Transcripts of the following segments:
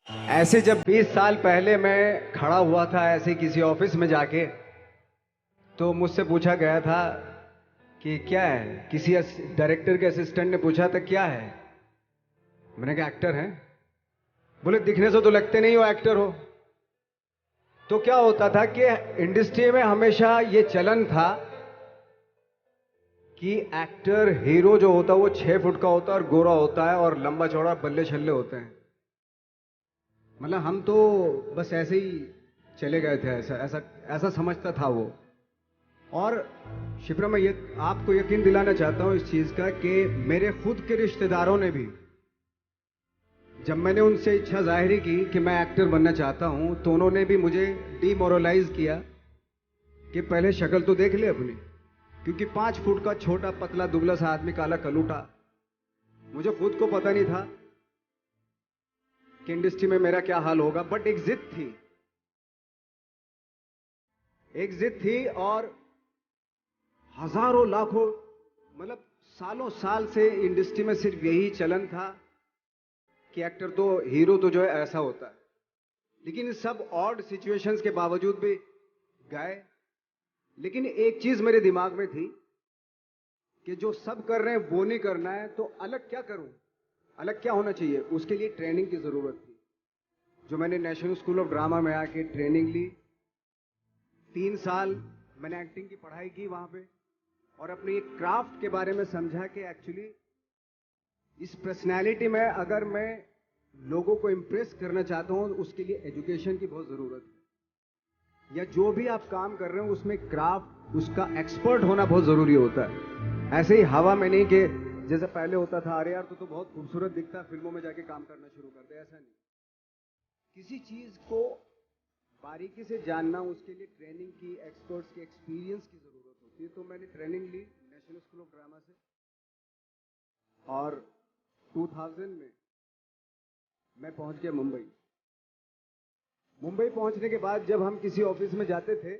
ऐसे जब 20 साल पहले मैं खड़ा हुआ था ऐसे किसी ऑफिस में जाके, तो मुझसे पूछा गया था कि क्या है। किसी डायरेक्टर के असिस्टेंट ने पूछा था क्या है। मैंने कहा एक्टर हैं। बोले दिखने से तो लगते नहीं हो एक्टर हो। तो क्या होता था कि इंडस्ट्री में हमेशा ये चलन था कि एक्टर हीरो जो होता है वो 6 फुट का होता है और गोरा होता है और लंबा चौड़ा बल्ले छल्ले होते हैं। मतलब हम तो बस ऐसे ही चले गए थे, ऐसा ऐसा ऐसा समझता था वो। और शिप्रा, मैं ये आपको यकीन दिलाना चाहता हूं इस चीज का कि मेरे खुद के रिश्तेदारों ने भी, जब मैंने उनसे इच्छा जाहिर की कि मैं एक्टर बनना चाहता हूं, तो उन्होंने भी मुझे डीमोरलाइज किया कि पहले शक्ल तो देख ले अपनी। क्योंकि 5 फुट का छोटा पतला दुबला सा आदमी, काला कलूटा, मुझे खुद को पता नहीं था कि इंडस्ट्री में मेरा क्या हाल होगा। बट एक जिद थी, एक जिद थी। और हजारों लाखों, मतलब सालों साल से इंडस्ट्री में सिर्फ यही चलन था कि एक्टर तो, हीरो तो जो है ऐसा होता है। लेकिन सब ऑड सिचुएशंस के बावजूद भी गए। लेकिन एक चीज मेरे दिमाग में थी कि जो सब कर रहे हैं वो नहीं करना है, तो अलग क्या करूं, अलग क्या होना चाहिए। उसके लिए ट्रेनिंग की जरूरत थी, जो मैंने नेशनल स्कूल ऑफ ड्रामा में आके ट्रेनिंग ली। 3 साल मैंने एक्टिंग की पढ़ाई की वहां पे, और अपने एक क्राफ्ट के बारे में समझा कि एक्चुअली इस पर्सनैलिटी में अगर मैं लोगों को इंप्रेस करना चाहता हूं, उसके लिए एजुकेशन की बहुत जरूरत है। या जो भी आप काम कर रहे हो उसमें क्राफ्ट, उसका एक्सपर्ट होना बहुत जरूरी होता है। ऐसे ही हवा में नहीं कि जैसे पहले होता था, अरे यार तो बहुत खूबसूरत दिखता, फिल्मों में जाके काम करना शुरू कर दे, ऐसा नहीं। किसी चीज को बारीकी से जानना, उसके लिए ट्रेनिंग की, एक्सपर्ट्स की, एक्सपीरियंस की जरूरत होती है। तो मैंने ट्रेनिंग ली नेशनल स्कूल ऑफ ड्रामा से, और 2000 में मैं पहुंच गया मुंबई। मुंबई पहुंचने के बाद जब हम किसी ऑफिस में जाते थे,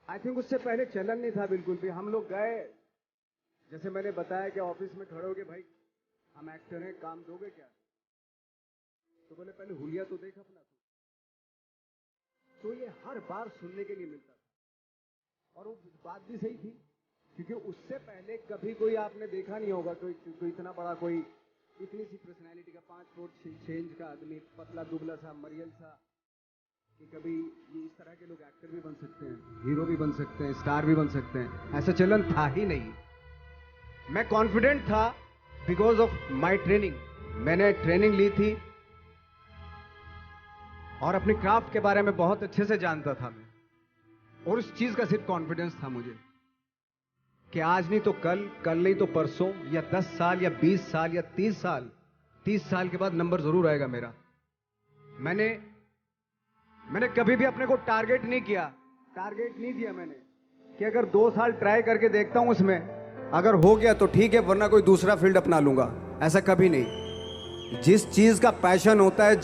आई थिंक उससे पहले चलन नहीं था बिल्कुल भी। हम लोग गए, जैसे मैंने बताया कि ऑफिस में खड़े हो गए, भाई हम एक्टर हैं, काम दोगे क्या। तो बोले पहले हुलिया तो देख अपना। तो ये हर बार सुनने के लिए मिलता था, और वो बात भी सही थी। क्योंकि उससे पहले कभी कोई आपने देखा नहीं होगा कोई इतना बड़ा, कोई इतनी सी पर्सनैलिटी का 5 फुट 6 इंच का आदमी, पतला दुबला सा, मरियल सा, कि कभी ये इस तरह के लोग एक्टर भी बन सकते हैं, हीरो भी बन सकते हैं, स्टार भी बन सकते हैं। ऐसा चलन था ही नहीं। मैं कॉन्फिडेंट था बिकॉज ऑफ माई ट्रेनिंग। मैंने ट्रेनिंग ली थी और अपने क्राफ्ट के बारे में बहुत अच्छे से जानता था मैं। और उस चीज का सिर्फ कॉन्फिडेंस था मुझे कि आज नहीं तो कल, कल नहीं तो परसों, या 10 साल या 20 साल या 30 साल, 30 साल के बाद नंबर जरूर आएगा मेरा। मैंने कभी भी अपने को टारगेट नहीं किया, टारगेट नहीं दिया मैंने कि अगर 2 साल ट्राई करके देखता हूं, उसमें अगर हो गया तो ठीक है, वरना कोई दूसरा फील्ड अपना लूंगा। ऐसा कभी नहीं। जिस चीज का पैशन होता है,